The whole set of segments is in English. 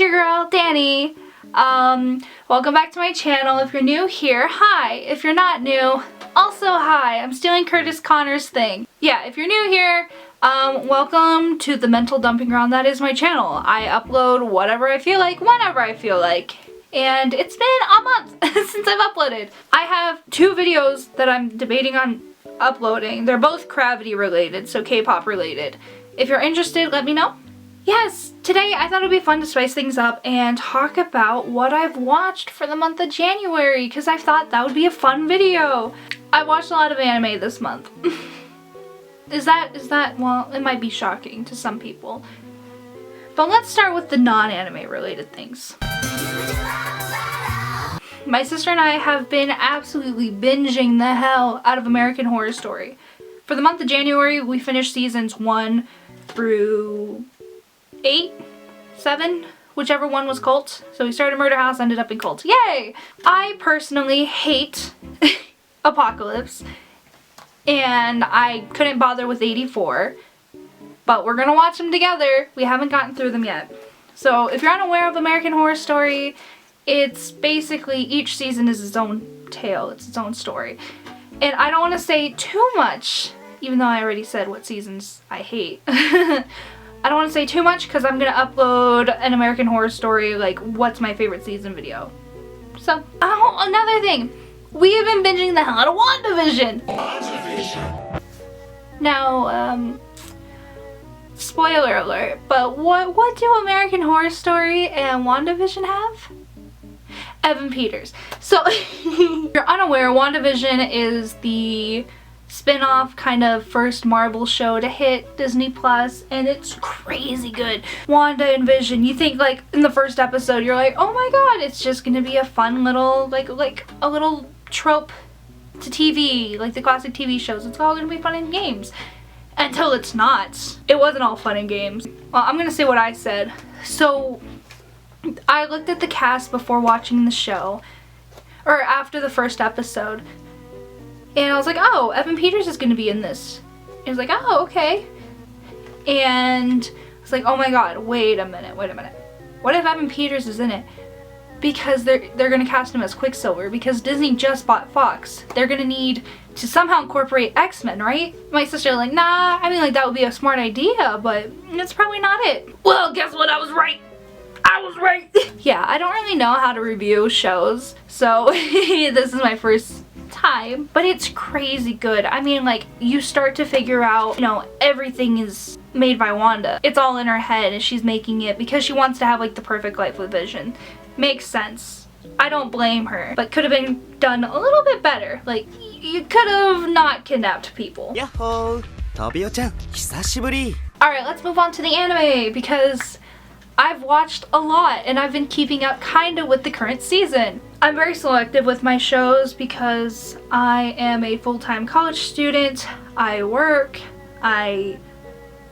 your girl, Danny. Welcome back to my channel. If you're new here, hi. If you're not new, also hi. I'm stealing Curtis Connor's thing. Yeah, if you're new here, welcome to the mental dumping ground that is my channel. I upload whatever I feel like, whenever I feel like. And it's been a month since I've uploaded. I have 2 videos that I'm debating on uploading. They're both Gravity related, so K-pop related. If you're interested, let me know. Yes, today I thought it would be fun to spice things up and talk about what I've watched for the month of January, because I thought that would be a fun video. I watched a lot of anime this month. Is that, well, it might be shocking to some people. But let's start with the non-anime related things. My sister and I have been absolutely binging the hell out of American Horror Story. For the month of January, we finished seasons 1 through 8, 7, whichever one was Cult. So we started Murder House, ended up in Cult. Yay! I personally hate Apocalypse, and I couldn't bother with 84, but we're gonna watch them together. We haven't gotten through them yet. So if you're unaware of American Horror Story, it's basically each season is its own tale, it's its own story. And I don't want to say too much, even though I already said what seasons I hate. I don't want to say too much because I'm going to upload an American Horror Story, like, what's my favorite season video. So, oh, another thing. We have been binging the hell out of WandaVision. Now, spoiler alert, but what do American Horror Story and WandaVision have? Evan Peters. So, if you're unaware, WandaVision is the spin-off kind of first Marvel show to hit Disney Plus, and it's crazy good. Wanda and Vision, you think like in the first episode you're like, oh my god, it's just gonna be a fun little like a little trope to TV, like the classic TV shows. It's all gonna be fun and games. Until it's not. It wasn't all fun and games. Well, I'm gonna say what I said. So I looked at the cast before watching the show, or after the first episode, and I was like, oh, Evan Peters is going to be in this. And I was like, oh, okay. And I was like, oh my god, wait a minute. What if Evan Peters is in it? Because they're going to cast him as Quicksilver, because Disney just bought Fox. They're going to need to somehow incorporate X-Men, right? My sister was like, nah, I mean, like, that would be a smart idea, but it's probably not it. Well, guess what? I was right. I was right. Yeah, I don't really know how to review shows, so this is my first time, but it's crazy good. I mean, like, you start to figure out, you know, everything is made by Wanda. It's all in her head, and she's making it because she wants to have like the perfect life with Vision. Makes sense. I don't blame her, but could have been done a little bit better. Like, you could have not kidnapped people. Yahoo! Tobio-chan, hisashiburi! Alright, let's move on to the anime, because I've watched a lot and I've been keeping up kinda with the current season. I'm very selective with my shows because I am a full-time college student. I work, I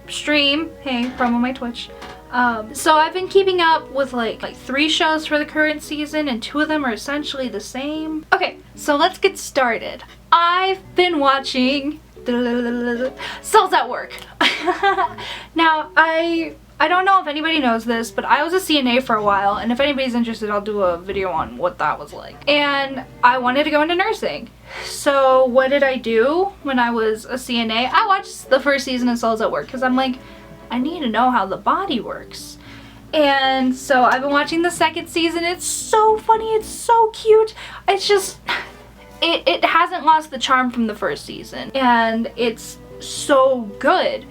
stream, hey, promo my Twitch. So I've been keeping up with like 3 shows for the current season, and 2 of them are essentially the same. Okay, so let's get started. I've been watching Cells at Work. Now, I don't know if anybody knows this, but I was a CNA for a while, and if anybody's interested, I'll do a video on what that was like. And I wanted to go into nursing. So what did I do when I was a CNA? I watched the first season of Cells at Work because I'm like, I need to know how the body works. And so I've been watching the second season. It's so funny. It's so cute. It's just, it hasn't lost the charm from the first season. And it's so good.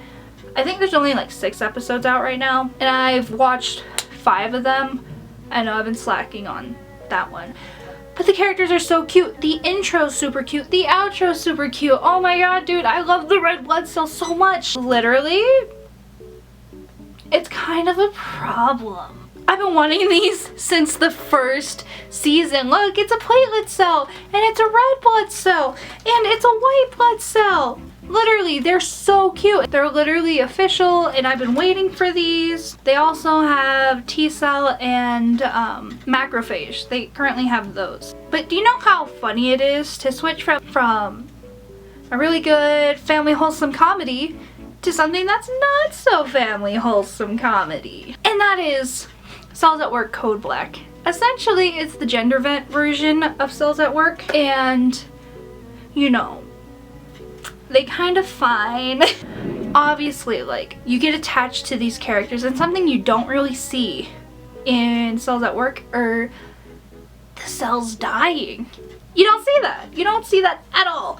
I think there's only like 6 episodes out right now, and I've watched 5 of them. I know I've been slacking on that one. But the characters are so cute. The intro's super cute. The outro's super cute. Oh my god, dude, I love the red blood cells so much. Literally, it's kind of a problem. I've been wanting these since the first season. Look, it's a platelet cell, and it's a red blood cell, and it's a white blood cell. Literally, they're so cute. They're literally official, and I've been waiting for these. They also have T-cell and macrophage. They currently have those. But do you know how funny it is to switch from a really good family wholesome comedy to something that's not so family wholesome comedy? And that is Cells at Work Code Black. Essentially, it's the gender vent version of Cells at Work, and you know, they kind of fine. Obviously, like, you get attached to these characters, and something you don't really see in Cells at Work are the cells dying. You don't see that. You don't see that at all.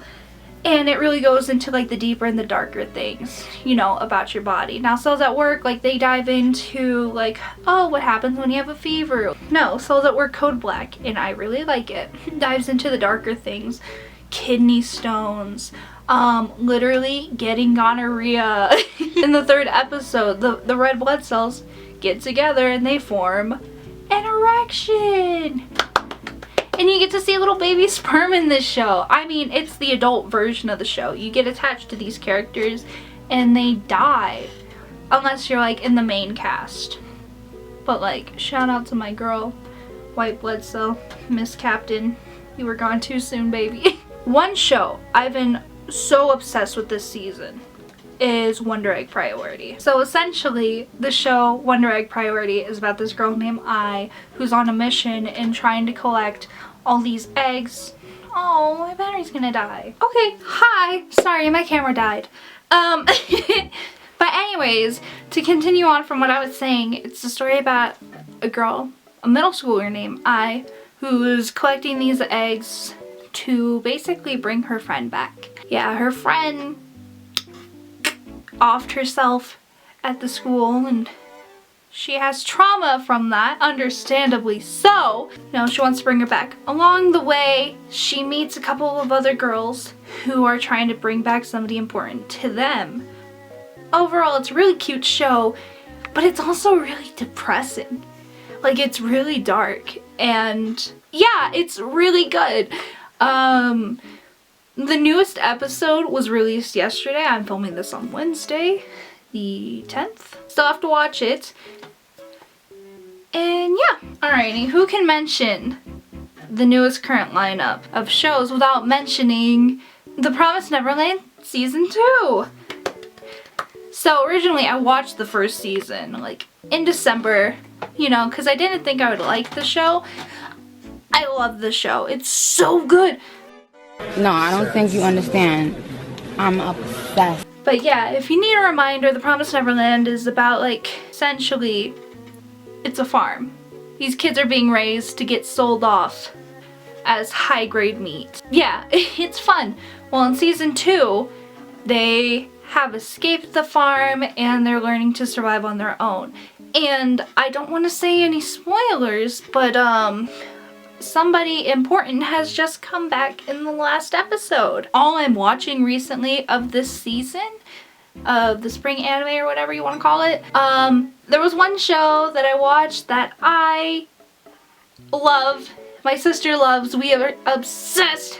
And it really goes into like the deeper and the darker things, you know, about your body. Now, Cells at Work, like, they dive into like, oh, what happens when you have a fever? No, Cells at Work Code Black, and I really like it. Dives into the darker things. Kidney stones, literally getting gonorrhea. In the 3rd episode, the red blood cells get together and they form an erection. And you get to see a little baby sperm in this show. I mean, it's the adult version of the show. You get attached to these characters and they die. Unless you're like in the main cast. But like, shout out to my girl, White Blood Cell, Miss Captain. You were gone too soon, baby. One show I've been so obsessed with this season is Wonder Egg Priority. So essentially, the show Wonder Egg Priority is about this girl named Ai who's on a mission and trying to collect all these eggs. Oh, my battery's gonna die. Okay, hi. Sorry, my camera died. But anyways, to continue on from what I was saying, it's a story about a girl, a middle schooler named Ai, who is collecting these eggs to basically bring her friend back. Yeah, her friend offed herself at the school and she has trauma from that, understandably so. You know, she wants to bring her back. Along the way, she meets a couple of other girls who are trying to bring back somebody important to them. Overall, it's a really cute show, but it's also really depressing. Like, it's really dark, and yeah, it's really good. The newest episode was released yesterday. I'm filming this on Wednesday, the 10th. Still have to watch it. And yeah, alrighty, who can mention the newest current lineup of shows without mentioning The Promised Neverland Season 2? So originally I watched the first season like in December, you know, because I didn't think I would like the show. I love the show. It's so good. No, I don't think you understand. I'm obsessed. But yeah, if you need a reminder, The Promised Neverland is about, like, essentially, it's a farm. These kids are being raised to get sold off as high-grade meat. Yeah, it's fun. Well, in season 2, they have escaped the farm and they're learning to survive on their own. And I don't want to say any spoilers, but somebody important has just come back in the last episode. All I'm watching recently of this season, of the spring anime or whatever you want to call it, there was one show that I watched that I love, my sister loves, we are obsessed.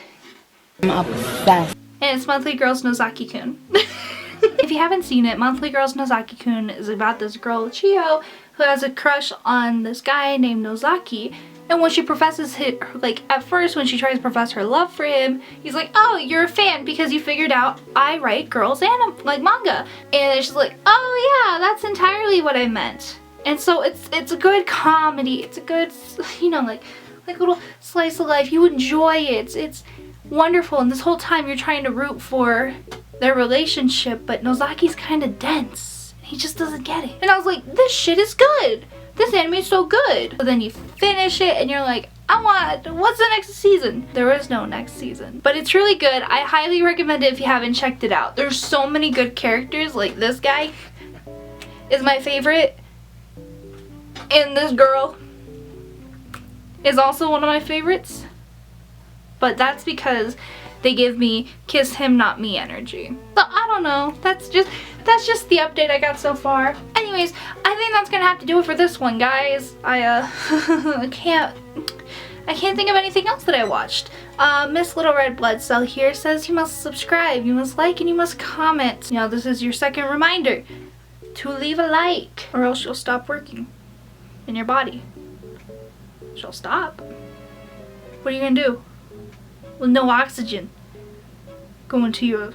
I'm obsessed. And it's Monthly Girls Nozaki-kun. If you haven't seen it, Monthly Girls Nozaki-kun is about this girl, Chiyo, who has a crush on this guy named Nozaki. And when she professes like, at first when she tries to profess her love for him, he's like, oh, you're a fan because you figured out I write girls anime, like manga. And then she's like, oh yeah, that's entirely what I meant. And so it's a good comedy. It's a good, you know, like little slice of life. You enjoy it. It's wonderful. And this whole time you're trying to root for their relationship, but Nozaki's kind of dense. He just doesn't get it. And I was like, this shit is good. This anime is so good. But then you finish it and you're like, what's the next season? There is no next season. But it's really good. I highly recommend it if you haven't checked it out. There's so many good characters. Like, this guy is my favorite. And this girl is also one of my favorites. But that's because they give me kiss him not me energy. So I don't know. That's just the update I got so far. Anyways, I think that's gonna have to do it for this one, guys. I can't think of anything else that I watched. Miss Little Red Blood Cell here says you must subscribe, you must like, and you must comment. You know, this is your second reminder to leave a like, or else you'll stop working in your body. She'll stop. What are you gonna do with no oxygen going to your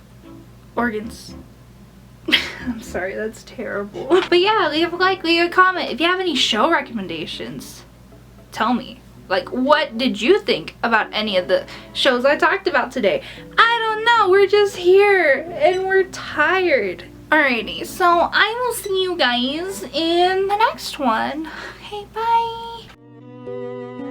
organs? I'm sorry, that's terrible. But yeah, leave a like, leave a comment. If you have any show recommendations, tell me. Like, what did you think about any of the shows I talked about today? I don't know, we're just here and we're tired. Alrighty, so I will see you guys in the next one. Okay, bye.